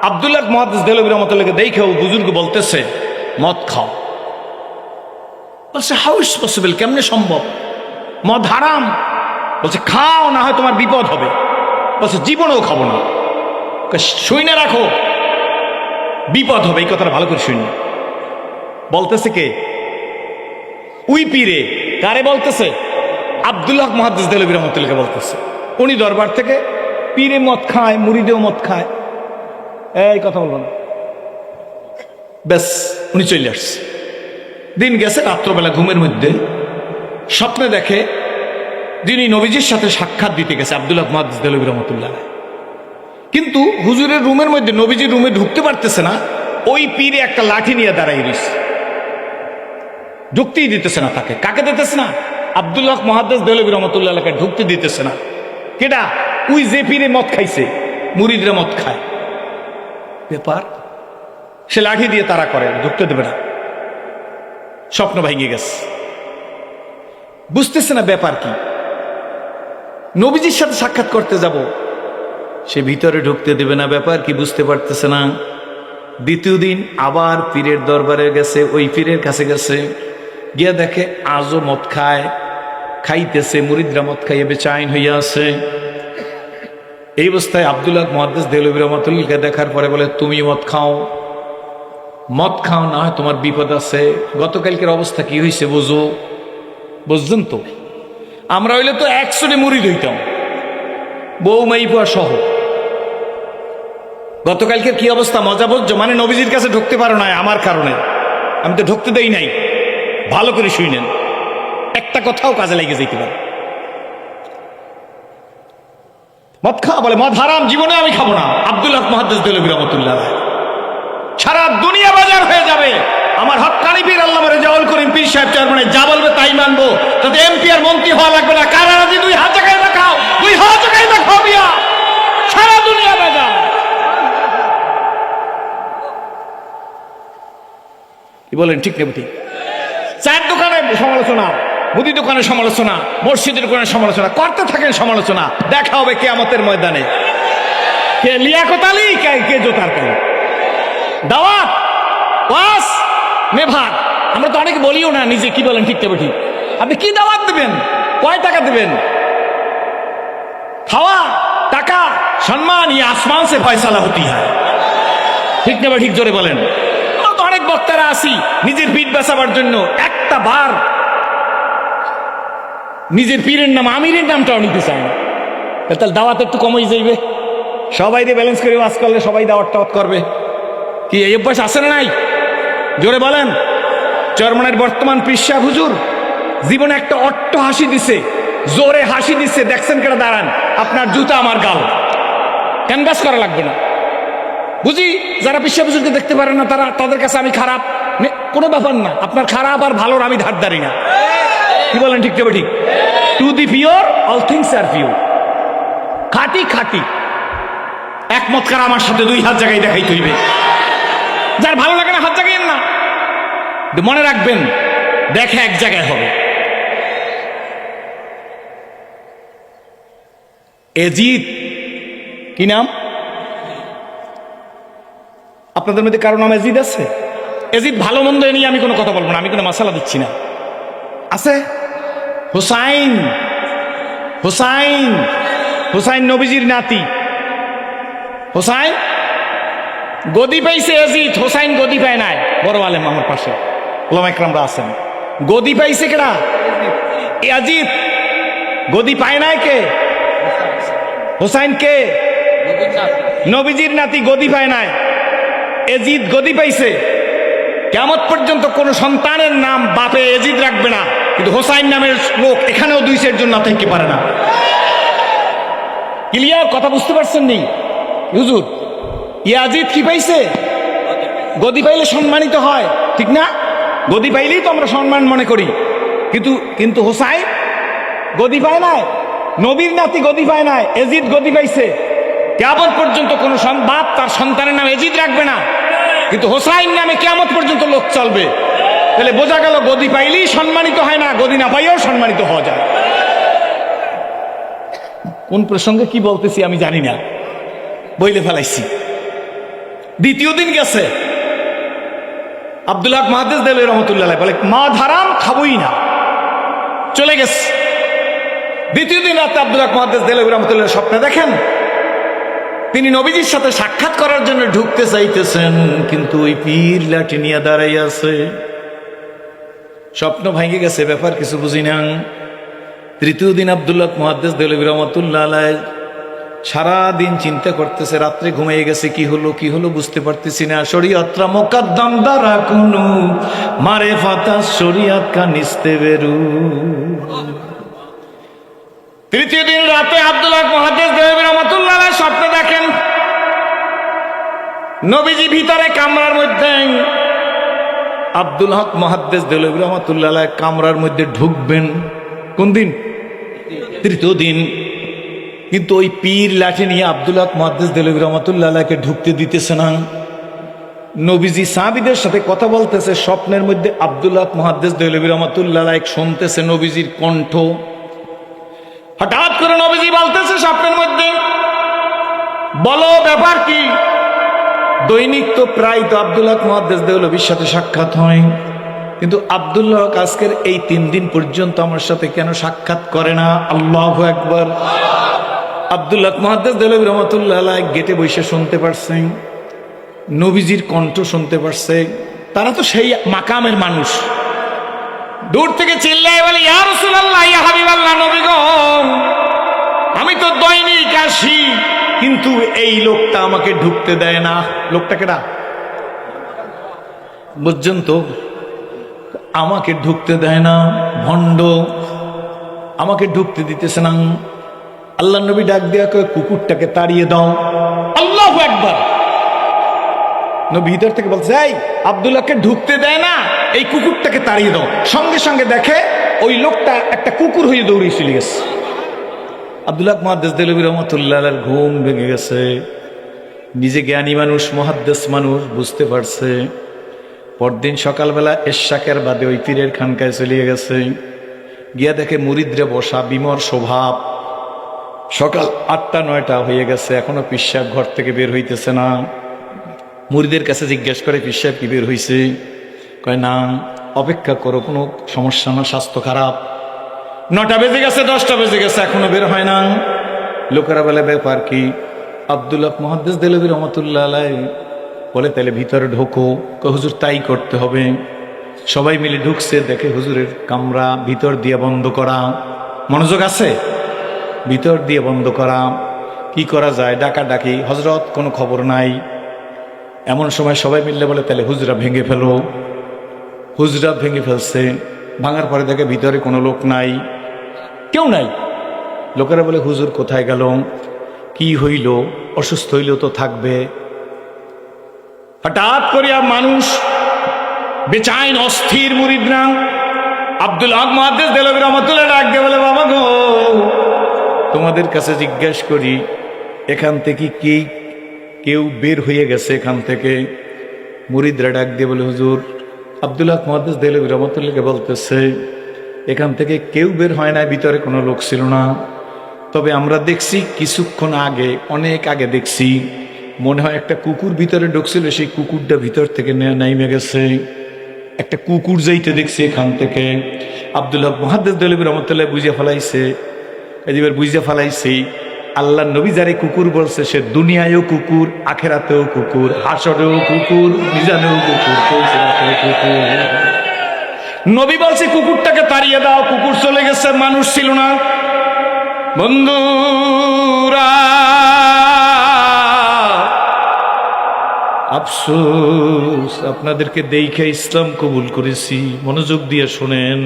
আব্দুল্লাহ মুহাদ্দিস দেহলভী রহমাতুল্লাহকে দেখে ও বুজুর্গ বলতেছে মদ খাও। বলছে হাউ ইজ পসিবল, কেমনে সম্ভব, মদ হারাম। বলছে খাও, না হয় তোমার বিপদ হবে। বলছে জীবনেও খাবো না। শুনে রাখো বিপদ হবে, এই কথাটা ভালো করে শুনি। বলতেছে কে? উই পীরে। কারে বলতেছে? আব্দুল্লাহ মুহাদ্দিস দেহলভী রহমাতুল্লাহকে বলতেছে। উনি দরবার থেকে পীরে মদ খায়, মুরিদেও মদ খায়, এই কথা বলবো না। ব্যাস উনি চলে আসছে। দিন গেছে, রাত্রবেলা ঘুমের মধ্যে স্বপ্নে দেখে যিনি নবীজির সাথে সাক্ষাৎ দিতে গেছে আব্দুল্লাহ মুহাদ্দিস দেহলভী রহমাতুল্লাহ, কিন্তু হুজুরের রুমের মধ্যে নবীজির রুমে ঢুকতে পারতেছে না। ওই পীরে একটা লাঠি নিয়ে দাঁড়াই রয়েছে, ঢুকতেই দিতেছে না তাকে। কাকে দিতেছে না? আব্দুল্লাহ মুহাদ্দিস দেহলভী রহমাতুল্লাহকে ঢুকতে দিতেছে না। কেডা? ওই যে পীরে মদ খাইছে, মুরিদরা মদ খায়। ব্যাপার, সে লাঠি দিয়ে তারা করে, ঢুকতে দেবে না। স্বপ্ন ভেঙে গেছে, বুঝতেছে না ব্যাপার কি। নবীজির সাথে সাক্ষাৎ করতে যাব, সে ভিতরে ঢুকতে দেবে না, ব্যাপার কি বুঝতে পারতেছে না। দ্বিতীয় দিন আবার পীরের দরবারে গেছে, ওই পীরের কাছে গেছে, গিয়া দেখে আজও মদ খায়, খাইতেছে, মুরিদরা মদ খাইয়ে বেচাইন হইয়া আছে। এই অবস্থায় আব্দুল্লাহ মুহাদ্দিস দেহলভী রহমাতুল্লাহকে দেখার পরে বলে তুমি মদ খাও, মদ খাও, না হয় তোমার বিপদ আছে। গতকালকের অবস্থা কি হয়েছে বুঝো, বুঝছেন তো? আমরা হইলে তো 100 মুরিদ হইতাম, বউ মাইপুয়া সহ। গতকালকের কি অবস্থা মজা বুঝছো? মানে নবীজির কাছে ঢুকতে পারো না আমার কারণে, আমি তো ঢুকতে দেই নাই। ভালো করে শুনেন, একটা কথাও কাজে লেগে যেতে পারে। মদ খাওয়া বলে মদ হারাম, জীবনে আমি খাবো না। আব্দুল্লাহ মুহাদ্দিস দেহলভী রহমাতুল্লাহ, সারা দুনিয়া বাজার হয়ে যাবে আমার হক্কানি পীর আল্লামা রেজাউল করিম পীর সাহেব চেয়ারম্যানে যা বলবে তাই মানবো, তাতে এমপি আর মন্ত্রী হওয়া লাগবে না। কারা রাজি? 2 হাত জায়গায় দেখাও, 2 হাত জায়গায় দেখাও মিয়া, সারা দুনিয়া বাজার। কি বলেন, ঠিক নেব? ঠিক। চায়ের দোকানে সমালোচনা, মুদি দোকানের সমালোচনা, মসজিদের দোকানের সমালোচনা, করতে থাকেন সমালোচনা। দেখা হবে কিয়ামতের ময়দানে কে লিয়াকত আলী, কে জোতার কালী। দাওয়াত, ওয়াজ, মেভাগ, আমরা তো অনেকে বলিও না নিজে। কি বলেন, ঠিক নেব? ঠিক। আপনি কি দাওয়াত দেবেন? কয় টাকা দেবেন? খাওয়া, টাকা, সম্মান, ইয়ে আসমান সে ফয়সালা হতি হয়। ঠিক নেব? ঠিক। জোরে বলেন। অনেক বক্তারা আসি নিজের পিঠ বাঁচাবার জন্য, একটা বার নিজের পীরের নাম, আমিরের নামটাও নিতে চায় না। তাহলে দাওয়াত একটু কমই যাইবে। সবাই দিয়ে ব্যালেন্স করে ওয়াজ করলে সবাই দাওয়াত টাওয়াত করবে। কি এই অভ্যাস আছে না নাই? জোরে বলেন। চরমনের বর্তমান পীর সাহেব হুজুর জীবনে একটা অট্ট হাসি দিছে, জোরে হাসি দিছে, দেখছেন কেটে দাঁড়ান, আপনার জুতা আমার গাল, ক্যানভাস করা লাগবে না। বুঝি যারা পীর সাহেব হুজুরকে দেখতে পারে না তাদের কাছে আমি খারাপ, কোনো ব্যাপার না। আপনার খারাপ আর ভালোর আমি ধারদারি না। কি বলেন, ঠিক তবে ঠিক। To the pure all things আর পিওর। খাঁটি খাঁটি একমত কারা আমার সাথে 2 হাত জায়গায় দেখাই তৈবে। যার ভালো লাগে না হাত জাগাইয়েন না। মনে রাখবেন, দেখে এক জায়গায় হবে। এজিদ, কি নাম? আপনাদের মধ্যে কারো নাম এজিদ আছে? এজিদ ভালো মন্দ নিয়ে আমি কোনো কথা বলবো না, আমি কোনো মশালা দিচ্ছি না। আছে হুসাইন, হুসাইন, হুসাইন নবীজির নাতি। হুসাইন গদি পাইছে, এজিদ। হুসাইন গদি পায় নাই। বড় আলেম আমার পাশে ওলামা ইকরামরা আছেন। গদি পাইছে কেডা? এজিদ। গদি পায় নাই কে? হুসাইন কে? নবীজির নাতি, গদি পায় নাই। এজিদ গদি পাইছে। কিয়ামত পর্যন্ত কোন সন্তানের নাম বাপে এজিদ রাখবে না, কিন্তু হোসাইন নামের লোক এখানেও 2 সের জন্য থাকতে পারে না। ক্লিয়ার কথা বুঝতে পারছেন নি হুজুর? ইয়াজিদ কি পাইছে? গদি পাইলে সম্মানিত হয়, ঠিক না? গদি পাইলেই তো আমরা সম্মান মনে করি, কিন্তু হোসাইন গদি পায় নাই। নবীর নাতি গদি পায় নাই, এজিদ গদি পাইছে। কিয়ামত পর্যন্ত কোন বাপ তার সন্তানের নাম এজিদ রাখবে না, কিন্তু হোসাইন নামে কিয়ামত পর্যন্ত লোক চলবে। তাহলে বোঝা গেল গদি পাইলেই সম্মানিত হয় না, গদি না পাইলেও সম্মানিত হওয়া যায়। কোন প্রসঙ্গে কি বলতেছি আমি জানি না, বইলে ফেলাইছি। দ্বিতীয় দিন গেছে, আব্দুল হক মুহাদ্দিস দেলভী রহমতুল্লাহ আলাইহি বলে মদ হারাম, খাবই না, চলে গেছে। দ্বিতীয় দিন রাতে আব্দুল হক মুহাদ্দিস দেলভী রহমতুল্লাহ স্বপ্নে দেখেন তিনি নবীজির সাথে সাক্ষাৎ করার জন্য ঢুকতে চাইতেছেন, কিন্তু ওই পীর লাঠি নিয়ে দাঁড়াই আছে। স্বপ্ন ভেঙে গেছে, ব্যাপার কিছু বুঝি না। তৃতীয় দিন আব্দুল হক মুহাদ্দিস দেলভী রহমতুল্লাহ আলাইহি সারাদিন চিন্তা করতেছে, রাত্রে ঘুমিয়ে গেছে, কি হলো বুঝতে পারতেছি না। শরীয়তরা মুকদ্দম দ্বারা কুনু মারেফাতা শরীয়ত কা নিস্তে বেরু। তৃতীয় দিন রাতে আব্দুল হক মুহাদ্দিস দেলভী রাহমাতুল্লাহ আলাইহি স্বপ্নে দেখেন নবীজি ভিতরে কামরার মধ্যে, আব্দুল হক মুহাদ্দিস দেলভী রাহমাতুল্লাহ আলাইহি কামরার মধ্যে ঢুকবেন। কোন দিন? তৃতীয় দিন। কিন্তু ওই পীর লাঠি নিয়ে আব্দুল হক মুহাদ্দিস দেলভী রাহমাতুল্লাহ আলাইহিকে ঢুকতে দিতেছে না। নবীজি সাহাবীদের সাথে কথা বলতেছে, স্বপ্নের মধ্যে আব্দুল হক মুহাদ্দিস দেলভী রাহমাতুল্লাহ আলাইহি শুনতেছে নবীজির কণ্ঠ। হঠাৎ করে নবীজি বলতেছে স্বপ্নের মধ্যে, বলো ব্যাপার কি? দৈনিক তো প্রায় তো আব্দুল হক মুহাদ্দিস দেলভীর সাথে সাক্ষাৎ হয়, কিন্তু আব্দুল হক আজকের এই 3 দিন পর্যন্ত আমার সাথে কেন সাক্ষাৎ করে না? আল্লাহু আকবার। আব্দুল হক মুহাদ্দিস দেলভী রাহমাতুল্লাহ আলাইহি গেটে বসে শুনতে পারছেন, নবীজির কণ্ঠ শুনতে পারছে। তারা তো সেই মাকামের মানুষ, দূর থেকে চিল্লায় বলে, ইয়া রাসূলুল্লাহ, ইয়া হাবিবাল্লাহ, নবী গো, আমি তো দৈনিক আসি, কিন্তু এই লোকটা আমাকে ঢুকতে দেয় না। লোকটা কেডা বুঝছেন তো? আমাকে ঢুকতে দেয় না, ভণ্ড, আমাকে ঢুকতে দিতেছে না। আল্লাহ নবী ডাক দিয়া কয়, কুকুরটাকে তাড়িয়ে দাও। আল্লাহু আকবার। নবী ভিতর থেকে বলছে, এই আব্দুল্লাহকে ঢুকতে দেয় না, এই কুকুরটাকে তাড়িয়ে দাও। সঙ্গে সঙ্গে দেখে ওই লোকটা একটা কুকুর হয়ে দৌড়িয়ে চলে গেছে। আব্দুল হক মুহাদ্দিস দেলভী রাহমাতুল্লাহ আলাইহির ঘুম ভেঙে গেছে। নিজে জ্ঞানী মানুষ, মুহাদ্দিস মানুষ, বুঝতে পারছে। পরদিন সকালবেলা এশাকের বাদে ওই পীরের খানকায় চলে গেছে। গিয়া দেখে মুরিদরে বসা, বিমর স্বভাব। সকাল 8টা-9টা হয়ে গেছে, এখনো পীর সাহেব ঘর থেকে বের হইতেছে না। মুরিদের কাছে জিজ্ঞেস করে, পীর সাহেব কি বের হইছে? কয় না, অপেক্ষা করো, কোনো সমস্যা না, স্বাস্থ্য খারাপ। 9টা বেজে গেছে, 10টা বেজে গেছে, এখনো বের হয় না। লোকেরা বলে, ব্যাপার কি? আব্দুল হক মুহাদ্দিস দেলভী রাহমাতুল্লাহ আলাইহি বলে, তাহলে ভিতরে ঢোকো। কয়, হুজুর তাই করতে হবে। সবাই মিলে ঢুকছে, দেখে হুজুরের কামরা ভিতর দিয়ে বন্ধ করা। মনোযোগ আছে? ভিতর দিয়ে বন্ধ করা। কি করা যায়? ডাকাডাকি, হযরত কোনো খবর নাই। এমন সময় সবাই মিললে বলে, তাহলে হুজরা ভেঙে ফেলো। হুজরা ভেঙে ফেলছে। ভাঙার পরে দেখে ভিতরে কোনো লোক নাই, কেউ নাই। লোকেরা বলে, হুজুর কোথায় গেল? কি হইল? অসুস্থ হইল তো থাকবে। হঠাৎ করিয়া মানুষ বেচাইন, অস্থির মুরিদরা আব্দুল হক মুহাদ্দিস দেলভী রাহমাতুল্লাহ ডাক দিয়ে বলে, বাবা গো, তোমাদের কাছে জিজ্ঞেস করি, এখান থেকে কেউ বের হয়ে গেছে এখান থেকে? মুরিদরা ডাক দিয়ে বলে, হুজুর, আব্দুল হক মুহাদ্দিস দেলভী রাহমাতুল্লাহকে বলতেছে, এখান থেকে কেউ বের হয় না, ভিতরে কোনো লোক ছিল না। তবে আমরা দেখছি কিছুক্ষণ আগে, অনেক আগে দেখছি, মনে হয় একটা কুকুর ভিতরে ঢুকছিল, সেই কুকুরটা ভিতর থেকে নাইমে গেছে। একটা কুকুর যাইতে দেখছি এখান থেকে। আব্দুল হক মুহাদ্দিস দেলভী রাহমাতুল্লাহ বুঝে ফেলাইছে, এবার বুঝে ফেলাইছি, আল্লাহ নবী যারে কুকুর বলছে, সে দুনিয়ায়ও কুকুর, আখেরাতেও কুকুর, হাসরেও কুকুর, মিজানেও কুকুর, কৌশরাতেও কুকুর। নবী বলছে কুকুরটাকে তাড়িয়ে দাও, কুকুর চলে গেছে, মানুষ ছিল না। বন্ধুরা, আফসোস, আপনাদেরকে দেখে ইসলাম কবুল করেছি। মনোযোগ দিয়ে শোনেন।